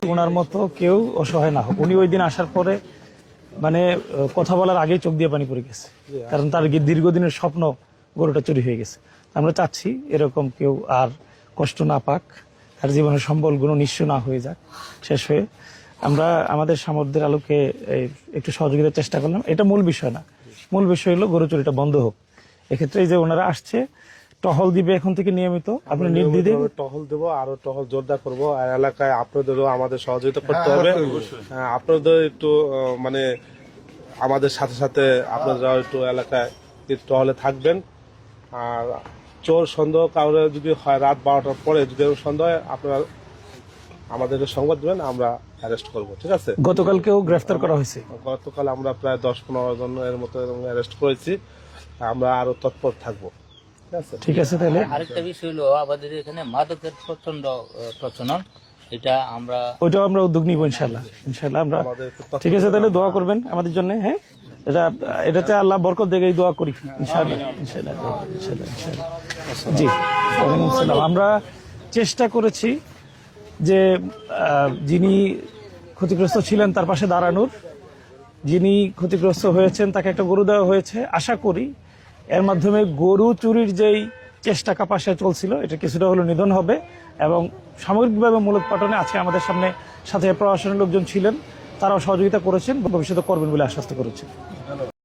ওনার মতো কেউ অসহায় না হোক। উনি ওই দিন আসার পরে মানে কথা বলার আগেই চোখ দিয়ে পানি পড়ে গেছে, কারণ তার দীর্ঘদিনের স্বপ্ন গরুটা চুরি হয়ে গেছে। আমরা চাচ্ছি এরকম কেউ আর কষ্ট না পাক, তার জীবনের সম্বলগুলো নিঃস্ব না হয়ে যাক, শেষ হয়ে। আমরা আমাদের সামর্থ্যের আলোকে একটু সহযোগিতার চেষ্টা করলাম। এটা মূল বিষয় না, মূল বিষয় হলো গরু চুরিটা বন্ধ হোক। এক্ষেত্রে এই যে ওনারা আসছে, টহল দিবে এখন থেকে নিয়মিত, আপনি নির্দ্বিধে টহল দেবো, আরো টহল জোরদার করবো। এলাকায় আপনাদেরও আমাদের সহযোগিতা করতে হবে। আপনাদের একটু মানে আমাদের সাথে সাথে আপনারা একটু এলাকায় টহলে থাকবেন। আর চোর সন্দেহ কাউরে যদি হয় রাত 12টার পরে যদি সন্দেহ হয়, আপনারা আমাদেরকে সংবাদ দেবেন, আমরা অ্যারেস্ট করবো। ঠিক আছে? গতকালকেও গ্রেফতার করা হয়েছে। গতকাল আমরা প্রায় 10-15 জন এর মতো অ্যারেস্ট করেছি। আমরা আরো তৎপর থাকবো। ঠিক আছে। তাহলে আরেকটা বিষয় হলো আমাদের এখানে মাদকের প্রচন্ড প্রচলন, এটা আমরা ওইটাও আমরা উদ্যোগ নিব ইনশাল্লাহ। আমরা ঠিক আছে। তাহলে দোয়া করবেন আমাদের জন্য। হ্যাঁ, এটাতে আল্লাহ বরকত দেবে, এই দোয়া করি ইনশাআল্লাহ। জি, ওয়ালাইকুম আসসালাম। আমরা চেষ্টা করেছি যে যিনি ক্ষতিগ্রস্ত ছিলেন তার পাশে দাঁড়ানোর, যিনি ক্ষতিগ্রস্ত হয়েছেন তাকে একটা গরু দেওয়া হয়েছে। আশা করি এর মাধ্যমে গরু চুরির যেই চেষ্টা কাপাসে চলছিল, এটা কিছুটা হলো নিধন হবে। এবং সামগ্রিকভাবে মূলোৎপাটনে আজকে আমাদের সাথে প্রশাসনের লোকজন ছিলেন, তারাও সহযোগিতা করেছেন, ভবিষ্যতে করবেন বলে আশ্বস্ত করেছেন।